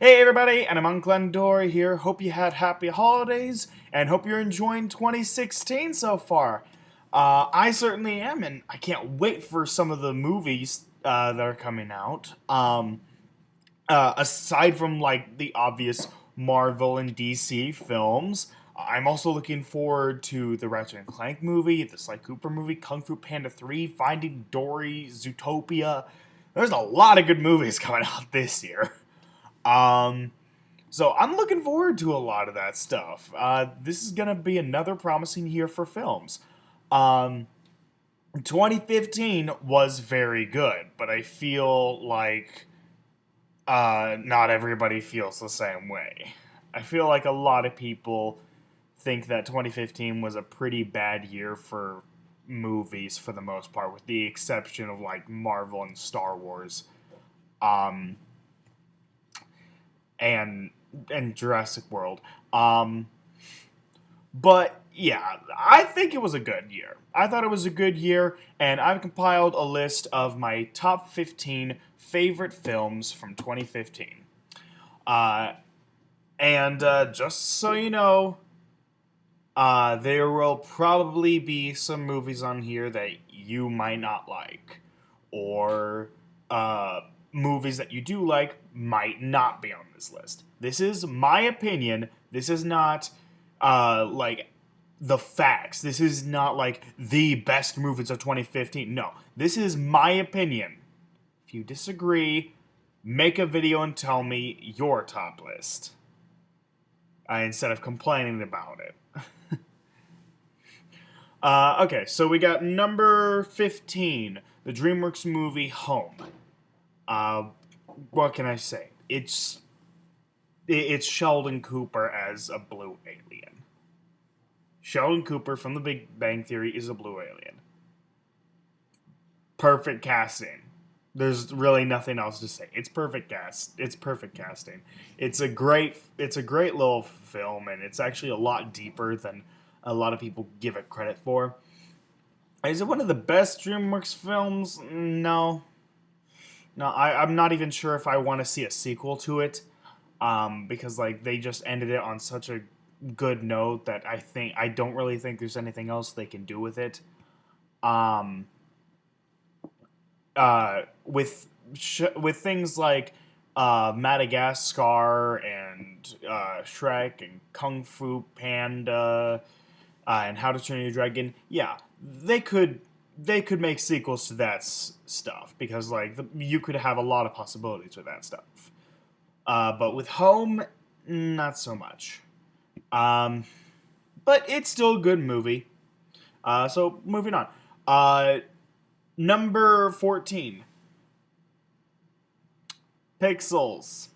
Hey everybody, and I'm Uncle Endor here. Hope you had happy holidays, and hope you're enjoying 2016 so far. I certainly am, and I can't wait for some of the movies that are coming out. Aside from like the obvious Marvel and DC films, I'm also looking forward to the Ratchet and Clank movie, the Sly Cooper movie, Kung Fu Panda 3, Finding Dory, Zootopia. There's a lot of good movies coming out this year. Um, so I'm looking forward to a lot of that stuff. This is gonna be another promising year for films. Um, 2015 was very good, but I feel like not everybody feels the same way. I feel like a lot of people think that 2015 was a pretty bad year for movies for the most part, with the exception of like Marvel and Star Wars. Um, and Jurassic World. Um, but yeah, I think it was a good year. I thought it was a good year, and I've compiled a list of my top 15 favorite films from 2015. Uh, and just so you know, there will probably be some movies on here that you might not like, or uh, movies that you do like might not be on this list. This is my opinion. This is not like the facts. This is not like the best movies of 2015. No, this is my opinion. If you disagree, make a video and tell me your top list instead of complaining about it. Okay, so we got number 15, the DreamWorks movie Home. Uh, what can I say? It's Sheldon Cooper as a blue alien. Sheldon Cooper from The Big Bang Theory is a blue alien. Perfect casting. There's really nothing else to say. It's perfect cast. It's perfect casting. It's a great little film, and it's actually a lot deeper than a lot of people give it credit for. Is it one of the best DreamWorks films? No. No, I'm not even sure if I want to see a sequel to it. Because like they just ended it on such a good note that I don't really think there's anything else they can do with it. Um, with things like Madagascar and Shrek and Kung Fu Panda and How to Train Your Dragon, yeah, they could make sequels to that stuff because like you could have a lot of possibilities with that stuff. But with Home, not so much. Um, but it's still a good movie. So moving on. Number 14, Pixels.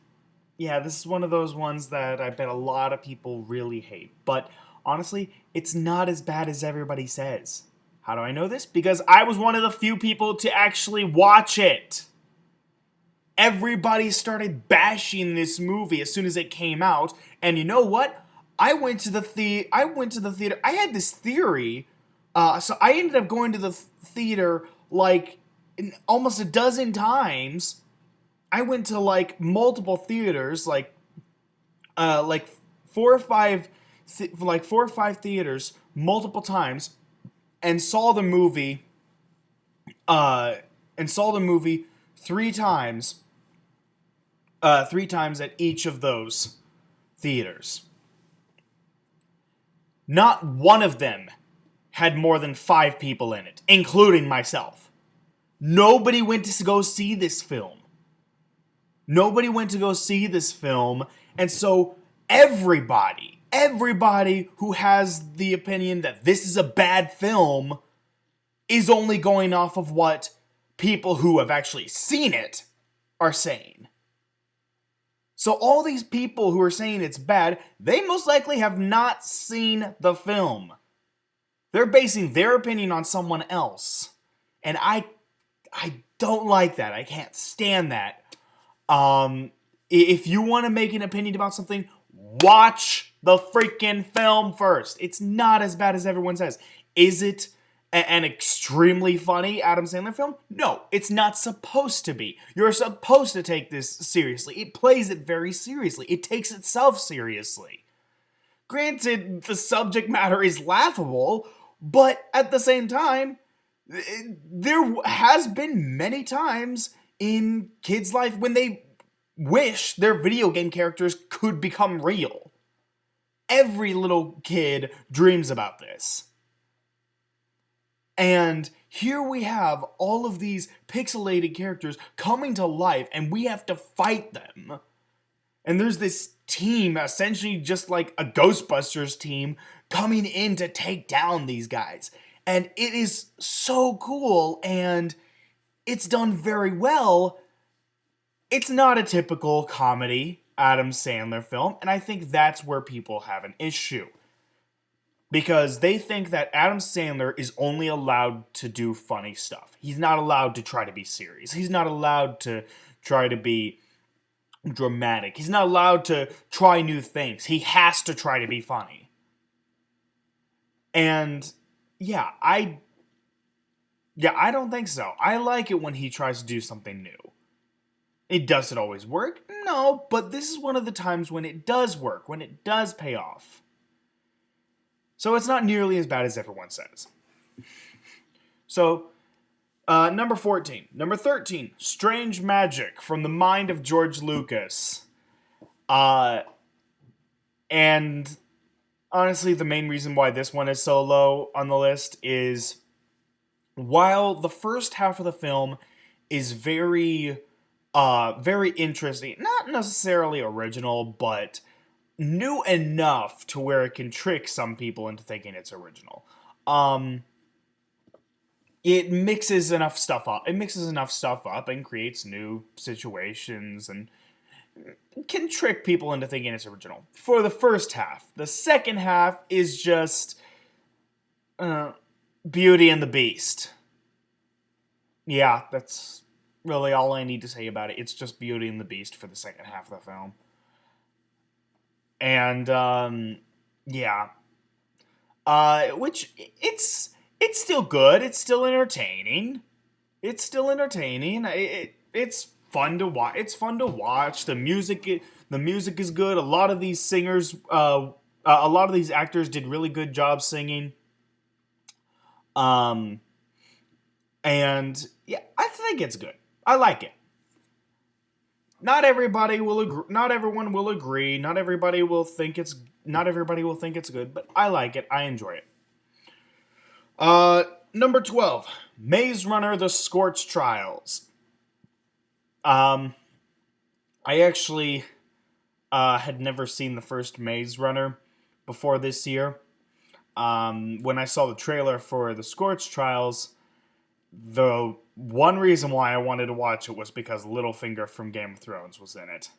Yeah, this is one of those ones that I bet a lot of people really hate. But honestly, it's not as bad as everybody says. How do I know this? Because I was one of the few people to actually watch it. Everybody started bashing this movie as soon as it came out, and you know what? I went to the theater. I had this theory, so I ended up going to the theater like almost a dozen times. I went to like multiple theaters, like four or five, like 4 or 5 theaters multiple times, and saw the movie, uh, and saw the movie 3 times, 3 times at each of those theaters. Not one of them had more than 5 people in it, including myself. Nobody went to go see this film. Nobody went to go see this film, and so everybody who has the opinion that this is a bad film is only going off of what people who have actually seen it are saying. So all these people who are saying it's bad, they most likely have not seen the film. They're basing their opinion on someone else. And I don't like that. I can't stand that. If you want to make an opinion about something, watch the freaking film first. It's not as bad as everyone says. Is it an extremely funny Adam Sandler film? No, it's not supposed to be. You're supposed to take this seriously. It plays it very seriously. It takes itself seriously. Granted, the subject matter is laughable, but at the same time, there has been many times in kids' life when they wish their video game characters could become real. Every little kid dreams about this. And here we have all of these pixelated characters coming to life, and we have to fight them. And there's this team, essentially just like a Ghostbusters team, coming in to take down these guys. And it is so cool, and it's done very well. It's not a typical comedy Adam Sandler film, and I think that's where people have an issue. Because they think that Adam Sandler is only allowed to do funny stuff. He's not allowed to try to be serious. He's not allowed to try to be dramatic. He's not allowed to try new things. He has to try to be funny. And yeah, I don't think so. I like it when he tries to do something new. Does it always work? No, but this is one of the times when it does work, when it does pay off. So it's not nearly as bad as everyone says. So, number 14. Number 13, Strange Magic from the mind of George Lucas. And honestly, the main reason why this one is so low on the list is while the first half of the film is very interesting, not necessarily original, but new enough to where it can trick some people into thinking it's original. It mixes enough stuff up. It mixes enough stuff up and creates new situations and can trick people into thinking it's original. For the first half. The second half is just Beauty and the Beast. Yeah, that's really all I need to say about it. It's just Beauty and the Beast for the second half of the film. And, yeah. Which, it's still good. It's still entertaining. It's fun to watch. It's fun to watch. The music is good. A lot of these singers, a lot of these actors did really good jobs singing. And, yeah, I think it's good. I like it. Not everybody will agree. Not everyone will agree. Not everybody will think it's good, but I like it. I enjoy it. Number 12, Maze Runner: The Scorch Trials. I actually had never seen the first Maze Runner before this year. When I saw the trailer for The Scorch Trials, the one reason why I wanted to watch it was because Littlefinger from Game of Thrones was in it.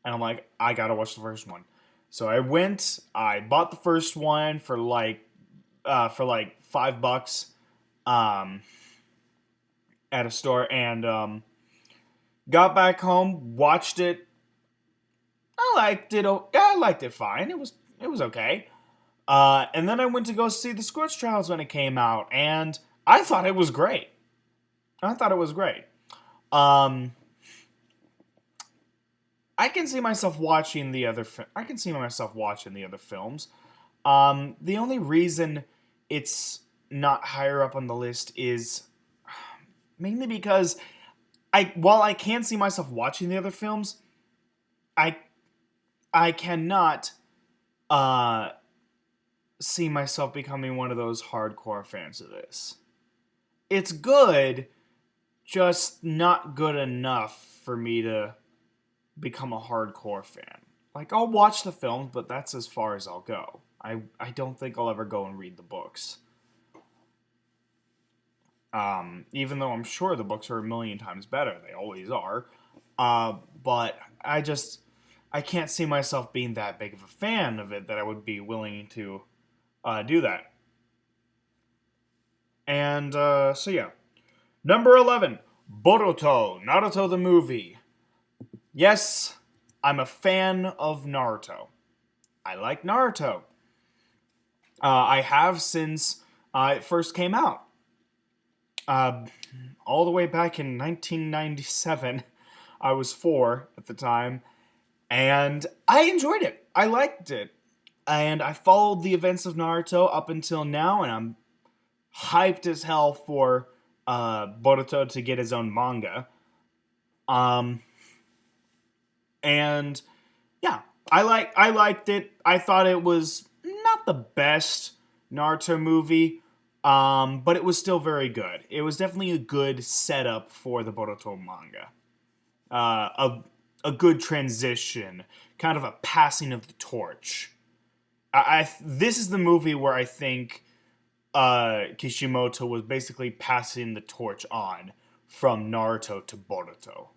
And I'm like, I gotta watch the first one. So I went, I bought the first one for like $5 at a store, and got back home, watched it. I liked it fine. It was okay. And then I went to go see The Scorch Trials when it came out, and I thought it was great. I can see myself watching the other. I can see myself watching the other films. The only reason it's not higher up on the list is mainly because while I can see myself watching the other films, I cannot see myself becoming one of those hardcore fans of this. It's good, just not good enough for me to become a hardcore fan. Like, I'll watch the films, but that's as far as I'll go. I don't think I'll ever go and read the books. Even though I'm sure the books are a million times better. They always are. But I can't see myself being that big of a fan of it that I would be willing to do that. And, so yeah. Number 11, Boruto, Naruto the movie. Yes, I'm a fan of Naruto. I like Naruto. I have since It first came out uh, all the way back in 1997. I was 4 at the time, and I enjoyed it. I liked it, and I followed the events of Naruto up until now, and I'm hyped as hell for Boruto to get his own manga. Um, and yeah, I liked it. I thought it was not the best Naruto movie, but it was still very good. It was definitely a good setup for the Boruto manga. A good transition, kind of a passing of the torch. This is the movie where I think Kishimoto was basically passing the torch on from Naruto to Boruto.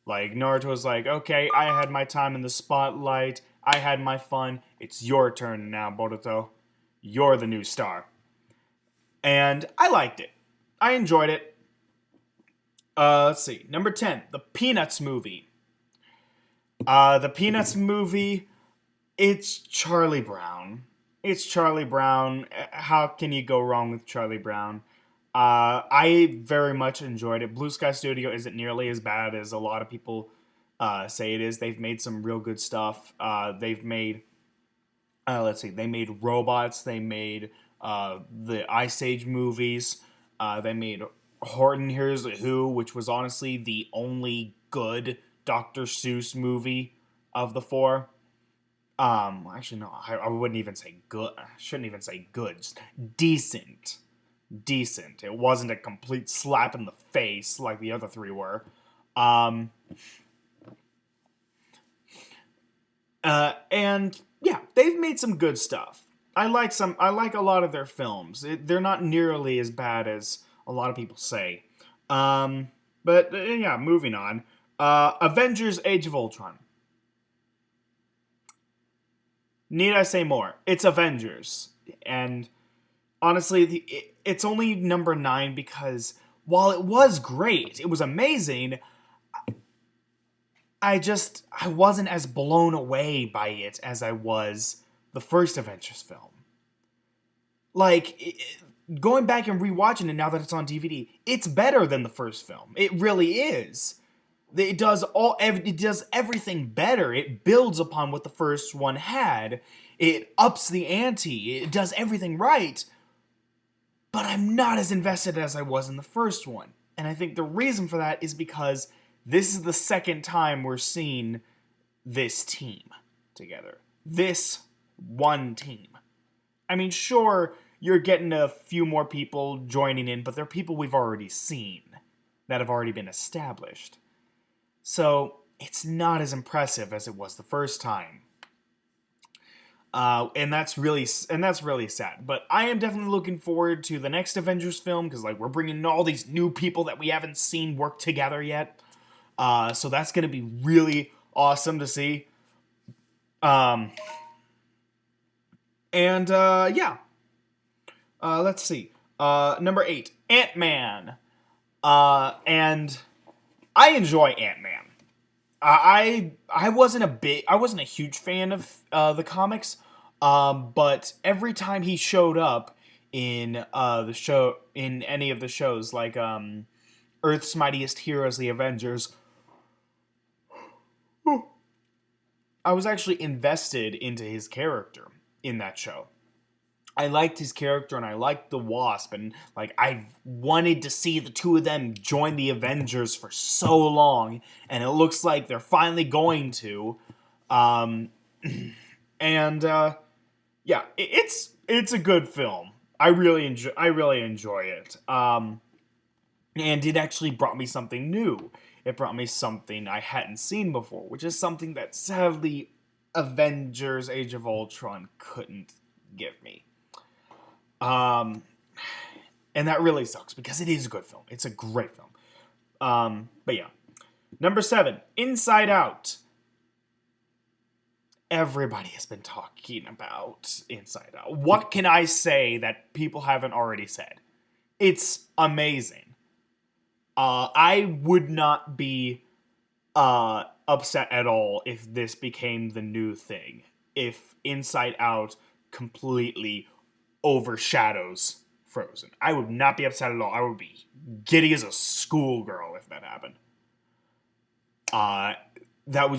Like, Naruto was like, okay, I had my time in the spotlight. I had my fun. It's your turn now, Boruto. You're the new star. And I liked it. I enjoyed it. Let's see. Number 10, the Peanuts movie. The Peanuts movie, it's Charlie Brown. It's Charlie Brown. How can you go wrong with Charlie Brown? I very much enjoyed it. Blue Sky Studio isn't nearly as bad as a lot of people say it is. They've made some real good stuff. They've made, let's see, they made Robots. They made the Ice Age movies. They made Horton Hears a Who, which was honestly the only good Dr. Seuss movie of the 4. Actually, no, I wouldn't even say good. I shouldn't even say good. Just decent. Decent. It wasn't a complete slap in the face like the other 3 were. Um, and yeah, they've made some good stuff. I like some. I like a lot of their films. They're not nearly as bad as a lot of people say. But yeah, moving on. Avengers: Age of Ultron. Need I say more? It's Avengers, and honestly, it's only number 9 because while it was great, it was amazing. I wasn't as blown away by it as I was the first Avengers film. Like, going back and rewatching it now that it's on DVD, it's better than the first film. It really is. It does everything better. It builds upon what the first one had. It ups the ante. It does everything right. But I'm not as invested as I was in the first one. And I think the reason for that is because this is the second time we're seeing this team together. This one team. I mean, sure, you're getting a few more people joining in, but they're people we've already seen that have already been established. So it's not as impressive as it was the first time. And that's really sad. But I am definitely looking forward to the next Avengers film because like we're bringing in all these new people that we haven't seen work together yet. So that's gonna be really awesome to see. Um, and yeah, let's see. Number 8, Ant-Man. And I enjoy Ant-Man. I wasn't a huge fan of the comics, but every time he showed up in the show in any of the shows like Earth's Mightiest Heroes, the Avengers, I was actually invested into his character in that show. I liked his character and I liked the Wasp and like I wanted to see the two of them join the Avengers for so long and it looks like they're finally going to. Um, and yeah, it's a good film. I really enjoy it. And it actually brought me something new. It brought me something I hadn't seen before, which is something that sadly Avengers Age of Ultron couldn't give me. Um, and that really sucks because it is a good film. It's a great film. But yeah. Number 7, Inside Out. Everybody has been talking about Inside Out. What can I say that people haven't already said? It's amazing. I would not be upset at all if this became the new thing. If Inside Out completely overshadows Frozen. I would not be upset at all. I would be giddy as a schoolgirl if that happened. Uh, that would